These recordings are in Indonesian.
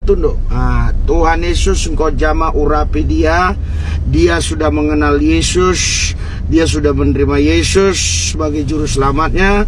Tunduk. Tuhan Yesus, engkau jamah urapi dia. Dia sudah mengenal Yesus. Dia sudah menerima Yesus sebagai juru selamatnya.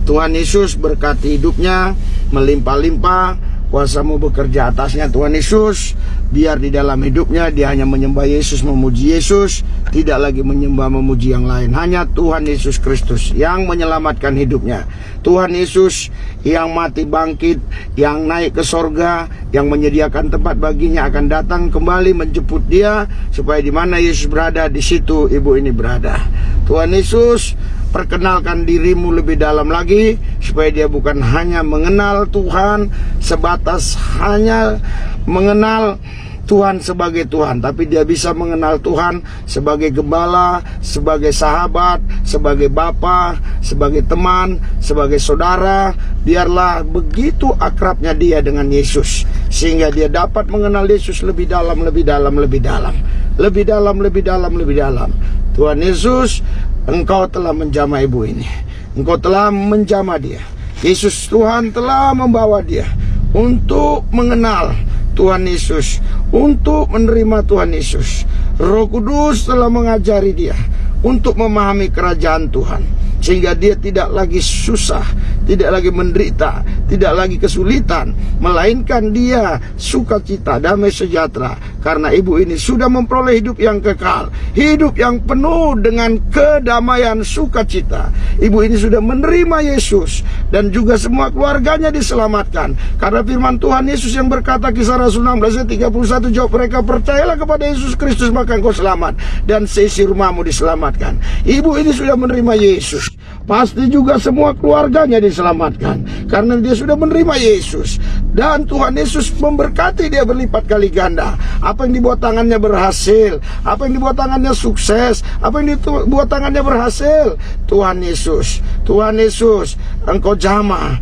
Tuhan Yesus berkati hidupnya melimpah-limpah. Kuasamu bekerja atasnya Tuhan Yesus. Biar di dalam hidupnya dia hanya menyembah Yesus, memuji Yesus, tidak lagi menyembah memuji yang lain. Hanya Tuhan Yesus Kristus yang menyelamatkan hidupnya. Tuhan Yesus yang mati bangkit, yang naik ke sorga, yang menyediakan tempat baginya, akan datang kembali menjemput dia, supaya di mana Yesus berada, di situ ibu ini berada. Tuhan Yesus, perkenalkan dirimu lebih dalam lagi, supaya dia bukan hanya mengenal Tuhan sebatas hanya mengenal Tuhan sebagai Tuhan, tapi dia bisa mengenal Tuhan sebagai gembala, sebagai sahabat, sebagai bapa, sebagai teman, sebagai saudara. Biarlah begitu akrabnya dia dengan Yesus, sehingga dia dapat mengenal Yesus lebih dalam, lebih dalam, lebih dalam, lebih dalam, lebih dalam, lebih dalam. Tuhan Yesus, engkau telah menjamah ibu ini. Engkau telah menjamah dia. Yesus Tuhan telah membawa dia untuk mengenal Tuhan Yesus, untuk menerima Tuhan Yesus. Roh Kudus telah mengajari dia untuk memahami kerajaan Tuhan, sehingga dia tidak lagi susah, tidak lagi menderita, tidak lagi kesulitan, melainkan dia sukacita, damai sejahtera, karena ibu ini sudah memperoleh hidup yang kekal, hidup yang penuh dengan kedamaian, sukacita. Ibu ini sudah menerima Yesus, dan juga semua keluarganya diselamatkan, karena firman Tuhan Yesus yang berkata, Kisah Rasul 16 ayat 31, jawab mereka, percayalah kepada Yesus Kristus maka engkau selamat, dan seisi rumahmu diselamatkan. Ibu ini sudah menerima Yesus, pasti juga semua keluarganya diselamatkan, karena dia sudah menerima Yesus. Dan Tuhan Yesus memberkati dia berlipat kali ganda. Apa yang dibuat tangannya berhasil, apa yang dibuat tangannya sukses, apa yang dibuat tangannya berhasil. Tuhan Yesus, Tuhan Yesus, engkau jamah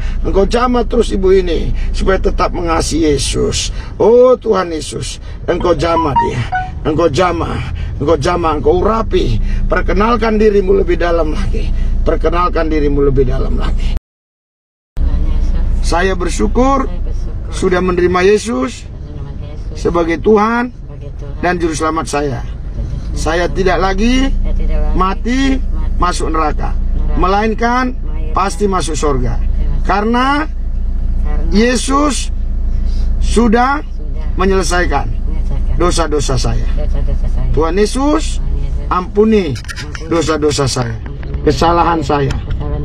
terus ibu ini, supaya tetap mengasihi Yesus. Oh Tuhan Yesus, engkau jamah dia, engkau jamah, engkau urapi. Perkenalkan dirimu lebih dalam lagi, perkenalkan dirimu lebih dalam lagi. Saya bersyukur sudah menerima Yesus sebagai Tuhan dan Juru Selamat saya. Saya tidak lagi mati masuk neraka, melainkan pasti masuk surga, karena Yesus sudah menyelesaikan dosa-dosa saya. Tuhan Yesus ampuni dosa-dosa saya, kesalahan saya.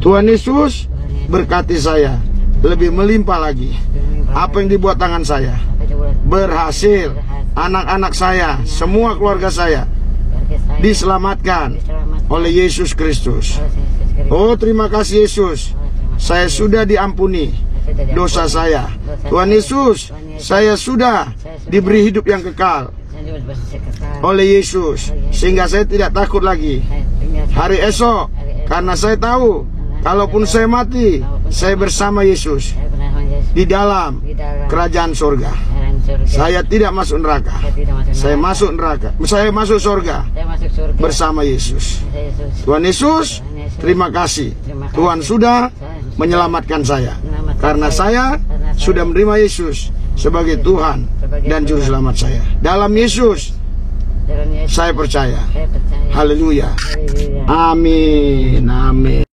Tuhan Yesus berkati saya lebih melimpah lagi. Apa yang dibuat tangan saya berhasil. Anak-anak saya, semua keluarga saya diselamatkan oleh Yesus Kristus. Oh terima kasih Yesus, saya sudah diampuni dosa saya. Tuhan Yesus, saya sudah diberi hidup yang kekal oleh Yesus, sehingga saya tidak takut lagi hari esok, karena saya tahu kalaupun saya mati, saya bersama Yesus di dalam kerajaan surga. Saya tidak masuk neraka, saya masuk neraka, saya masuk surga bersama Yesus. Tuhan Yesus, terima kasih. Tuhan sudah menyelamatkan saya, karena saya sudah menerima Yesus sebagai Tuhan dan Juru Selamat saya. Dalam Yesus saya percaya. Haleluya. Amin. Amin.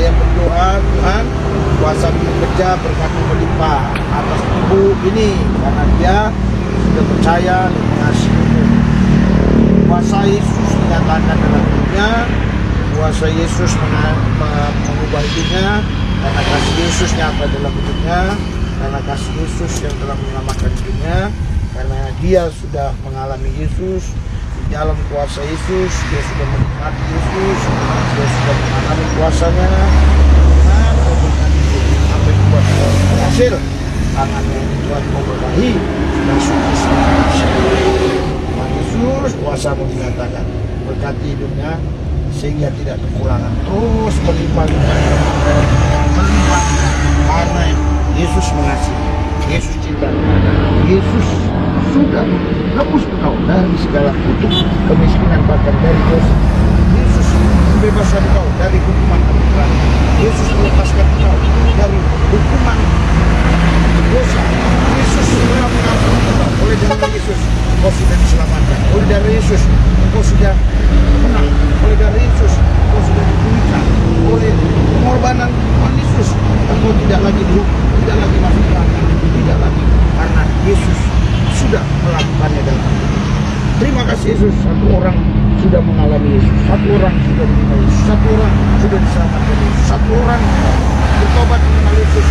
Tuhan, kuasa bekerja berkati melimpah atas ibu ini, karena dia sudah percaya dan mengasihimu. Kuasa Yesus dinyatakan dalam hidupnya, kuasa Yesus mengubah hidupnya, karena kasih Yesus nyata dalam hidupnya. karena kasih Yesus yang telah menyelamatkan dunia, karena dia sudah mengalami Yesus, di dalam kuasa Yesus, dia sudah menikmati Yesus, dia sudah mengalami kuasanya. Nah, sampai buat berhasil, tangannya Tuhan memberkahi dan sukses. Tuhan Yesus, kuasamu dikatakan, berkati hidupnya sehingga tidak kekurangan, terus melimpah karena Yesus mengasihi, Yesus cinta, Yesus sudah menebus engkau dari segala kutuk kemiskinan, bahkan dari dosa. Yesus membebaskan engkau dari hukuman kematian. Yesus melepaskan engkau dari hukuman dosa. Yesus sudah mengampuni engkau. Oleh darah Yesus engkau sudah diselamatkan. Oleh darah Yesus engkau sudah menang. Oleh darah Yesus engkau sudah dipulihkan. Oleh pengorbanan Tuhan Yesus engkau tidak lagi dihukum, tidak lagi masuk neraka, tidak lagi, karena Yesus sudah melakukannya dalam hidup. Terima kasih Yesus. Satu orang sudah mengalami Yesus, satu orang sudah menerima Yesus, satu orang sudah diselamatkan Yesus, satu orang bertobat mengenal Yesus.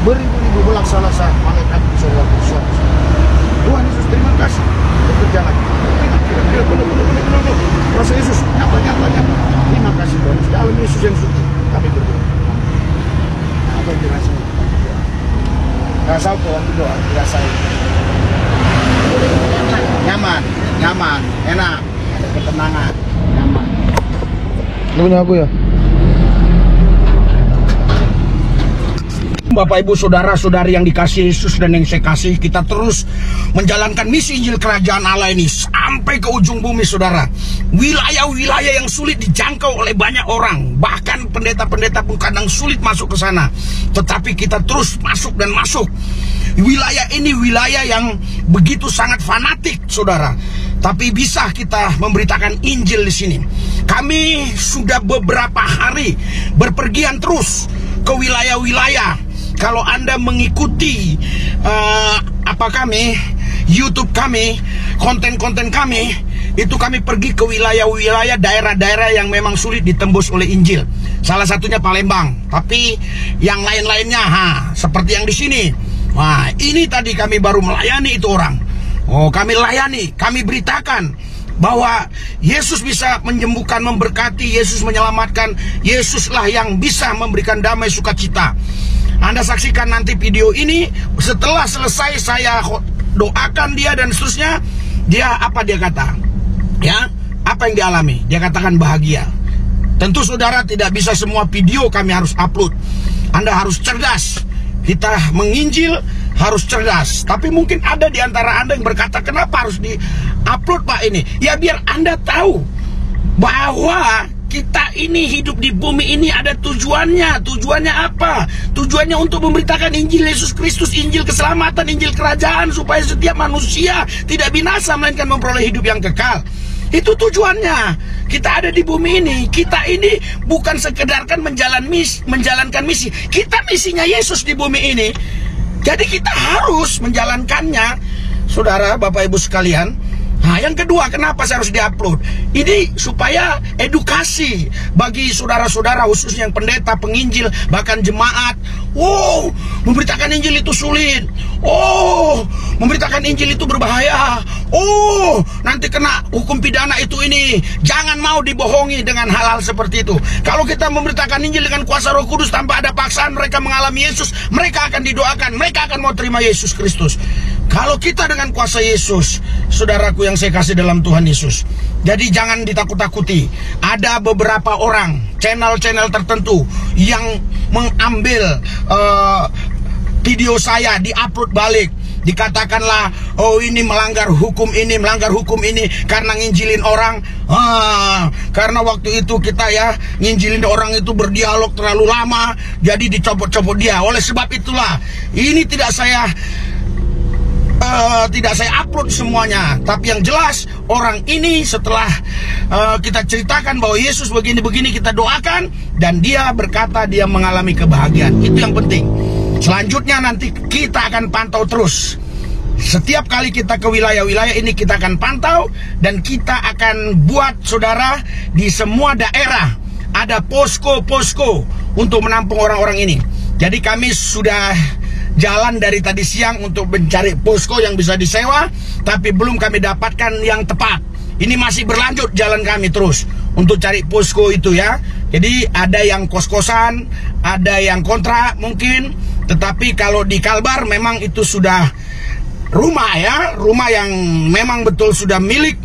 Beribu-ribu belak-salasa malaikat di surga bersuara. Tuhan Yesus, terima kasih. Bekerja lagi. Rasa Yesus nyata. Terima kasih Tuhan. Dalam Yesus yang suci kami berdoa. Apa yang dirasain? Rasa Tuhan berdoa dirasain. Nyaman, enak, ada ketenangan, nyaman. Ini punya aku ya. Bapak Ibu Saudara-saudari yang dikasihi Yesus dan yang saya kasih, kita terus menjalankan misi Injil Kerajaan Allah ini sampai ke ujung bumi, saudara. Wilayah-wilayah yang sulit dijangkau oleh banyak orang, bahkan pendeta-pendeta pun kadang sulit masuk ke sana. Tetapi kita terus masuk dan masuk. Wilayah ini wilayah yang begitu sangat fanatik, saudara. Tapi bisa kita memberitakan Injil di sini. Kami sudah beberapa hari berpergian terus ke wilayah-wilayah. Kalau Anda mengikuti YouTube kami, konten-konten kami, itu kami pergi ke wilayah-wilayah, daerah-daerah yang memang sulit ditembus oleh Injil. Salah satunya Palembang, tapi yang lain-lainnya, seperti yang di sini. Wah, ini tadi kami baru melayani itu orang. Oh, kami layani, kami beritakan bahwa Yesus bisa menyembuhkan, memberkati, Yesus menyelamatkan, Yesuslah yang bisa memberikan damai sukacita. Anda saksikan nanti video ini. Setelah selesai saya doakan dia dan seterusnya, dia kata? Ya, apa yang dialami? Dia katakan bahagia. Tentu saudara tidak bisa semua video kami harus upload. Anda harus cerdas. Kita menginjil harus cerdas. Tapi mungkin ada di antara Anda yang berkata, kenapa harus di-upload Pak ini? Ya biar Anda tahu bahwa kita ini hidup di bumi ini ada tujuannya. Tujuannya apa? Tujuannya untuk memberitakan Injil Yesus Kristus, Injil keselamatan, Injil kerajaan, supaya setiap manusia tidak binasa melainkan memperoleh hidup yang kekal. Itu tujuannya. Kita ada di bumi ini. Kita ini bukan sekedar menjalankan misi. Kita misinya Yesus di bumi ini. Jadi kita harus menjalankannya, saudara, Bapak Ibu sekalian. Nah, yang kedua, kenapa saya harus diupload? Ini supaya edukasi bagi saudara-saudara, khususnya yang pendeta, penginjil, bahkan jemaat. Oh, memberitakan Injil itu sulit. Oh, memberitakan Injil itu berbahaya. Oh, nanti kena hukum pidana itu ini. Jangan mau dibohongi dengan hal-hal seperti itu. Kalau kita memberitakan Injil dengan kuasa Roh Kudus tanpa ada paksaan, mereka mengalami Yesus, mereka akan didoakan, mereka akan mau terima Yesus Kristus. Kalau kita dengan kuasa Yesus, saudaraku yang saya kasih dalam Tuhan Yesus, jadi jangan ditakut-takuti. Ada beberapa orang, channel-channel tertentu yang mengambil video saya, diupload balik. Dikatakanlah, oh ini melanggar hukum ini karena nginjilin orang. Karena waktu itu kita ya nginjilin orang itu berdialog terlalu lama, jadi dicopot-copot dia. Oleh sebab itulah, ini tidak saya upload semuanya. Tapi yang jelas, orang ini setelah kita ceritakan bahwa Yesus begini-begini, kita doakan, dan dia berkata dia mengalami kebahagiaan. Itu yang penting. Selanjutnya nanti kita akan pantau terus. Setiap kali kita ke wilayah-wilayah ini, kita akan pantau, dan kita akan buat, saudara, di semua daerah ada posko-posko untuk menampung orang-orang ini. Jadi kami sudah jalan dari tadi siang untuk mencari posko yang bisa disewa, tapi belum kami dapatkan yang tepat. Ini masih berlanjut jalan kami terus untuk cari posko itu ya. Jadi ada yang kos-kosan, ada yang kontrak mungkin, tetapi kalau di Kalbar memang itu sudah rumah ya, rumah yang memang betul sudah milik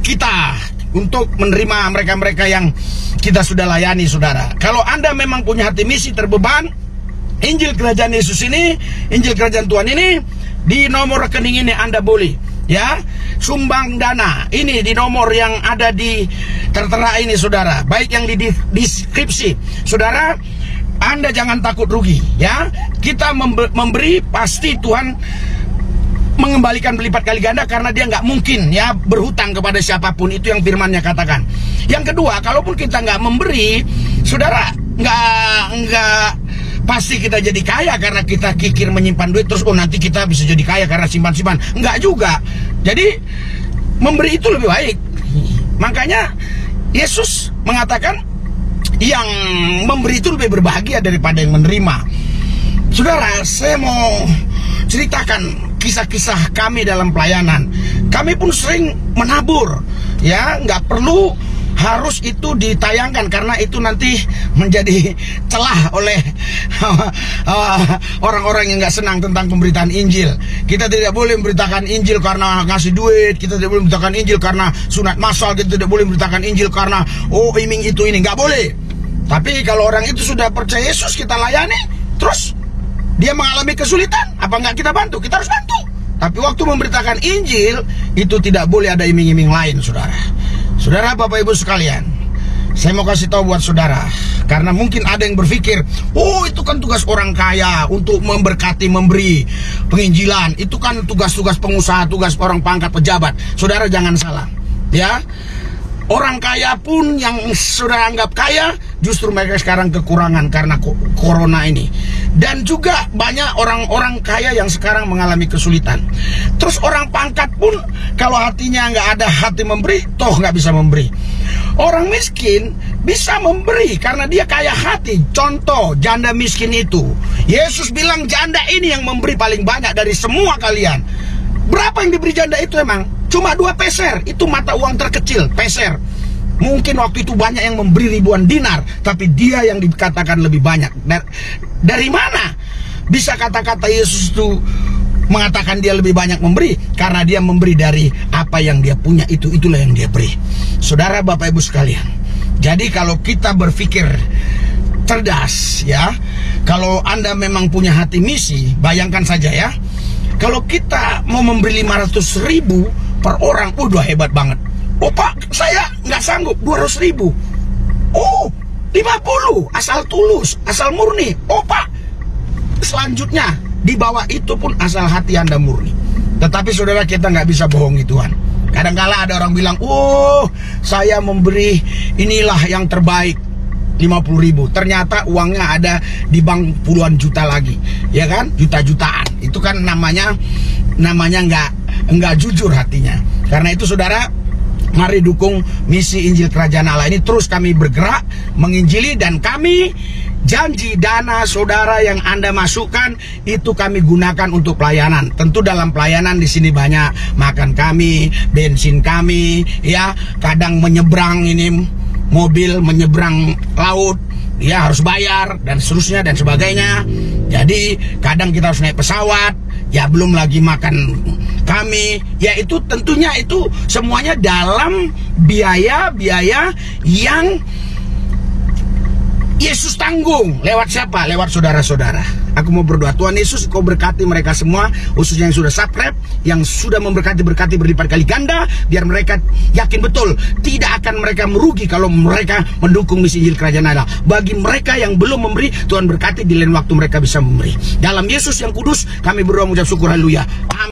kita untuk menerima mereka-mereka yang kita sudah layani, saudara. Kalau Anda memang punya hati misi terbeban, Injil Kerajaan Yesus ini, Injil Kerajaan Tuhan ini, di nomor rekening ini Anda boleh ya sumbang dana. Ini di nomor yang ada di tertera ini, saudara, baik yang di deskripsi. Saudara, Anda jangan takut rugi ya. Kita memberi, pasti Tuhan mengembalikan berlipat kali ganda, karena dia nggak mungkin ya berhutang kepada siapapun. Itu yang firman-Nya katakan. Yang kedua, kalaupun kita nggak memberi, saudara, nggak pasti kita jadi kaya karena kita kikir menyimpan duit terus nanti kita bisa jadi kaya karena simpan-simpan. Nggak juga. Jadi memberi itu lebih baik. Makanya Yesus mengatakan yang memberi itu lebih berbahagia daripada yang menerima. Saudara, saya mau ceritakan kisah-kisah kami dalam pelayanan. Kami pun sering menabur ya, nggak perlu harus itu ditayangkan karena itu nanti menjadi celah oleh orang-orang yang nggak senang tentang pemberitaan Injil. Kita tidak boleh memberitakan Injil karena ngasih duit, kita tidak boleh memberitakan Injil karena sunat massal, kita tidak boleh memberitakan Injil karena iming itu ini, nggak boleh. Tapi kalau orang itu sudah percaya Yesus, kita layani, terus dia mengalami kesulitan, apa nggak kita bantu? Kita harus bantu. Tapi waktu memberitakan Injil, itu tidak boleh ada iming-iming lain, saudara. Saudara, Bapak Ibu sekalian, saya mau kasih tahu buat saudara, karena mungkin ada yang berpikir, itu kan tugas orang kaya untuk memberkati, memberi penginjilan. Itu kan tugas-tugas pengusaha, tugas orang pangkat pejabat. Saudara, jangan salah ya. Orang kaya pun yang sudah anggap kaya, justru mereka sekarang kekurangan karena corona ini. Dan juga banyak orang-orang kaya yang sekarang mengalami kesulitan. Terus orang pangkat pun kalau hatinya nggak ada hati memberi, toh nggak bisa memberi. Orang miskin bisa memberi karena dia kaya hati. Contoh, janda miskin itu. Yesus bilang janda ini yang memberi paling banyak dari semua kalian. Berapa yang diberi janda itu emang? Cuma 2 peser, itu mata uang terkecil, peser. Mungkin waktu itu banyak yang memberi ribuan dinar, tapi dia yang dikatakan lebih banyak. Dari mana bisa kata-kata Yesus itu mengatakan dia lebih banyak memberi? Karena dia memberi dari apa yang dia punya, itulah yang dia beri. Saudara, Bapak Ibu sekalian, jadi kalau kita berpikir cerdas ya, kalau Anda memang punya hati misi, bayangkan saja ya, kalau kita mau memberi 500.000 per orang, udah hebat banget. Pak, saya nggak sanggup 200.000. 50, asal tulus, asal murni. Pak, selanjutnya di bawah itu pun asal hati Anda murni. Tetapi saudara, kita nggak bisa bohongi Tuhan. Kadang-kala ada orang bilang, saya memberi inilah yang terbaik, 50.000. Ternyata uangnya ada di bank puluhan juta lagi, ya kan? Juta-jutaan. Itu kan namanya nggak jujur hatinya. Karena itu saudara, mari dukung misi Injil Kerajaan Allah ini. Terus kami bergerak menginjili, dan kami janji dana saudara yang Anda masukkan itu kami gunakan untuk pelayanan. Tentu dalam pelayanan di sini banyak makan kami, bensin kami, ya, kadang menyeberang ini mobil menyeberang laut, ya harus bayar dan seterusnya dan sebagainya. Jadi kadang kita harus naik pesawat, ya belum lagi makan kami, ya itu tentunya itu semuanya dalam biaya-biaya yang Yesus tanggung. Lewat siapa? Lewat saudara-saudara. Aku mau berdoa, Tuhan Yesus, Kau berkati mereka semua, khususnya yang sudah subscribe, yang sudah berkati berlipat kali ganda, biar mereka yakin betul tidak akan mereka merugi kalau mereka mendukung misi Injil Kerajaan Allah. Bagi mereka yang belum memberi, Tuhan berkati di lain waktu mereka bisa memberi. Dalam Yesus yang kudus kami berdoa, mengucap syukur, haleluya. Amin.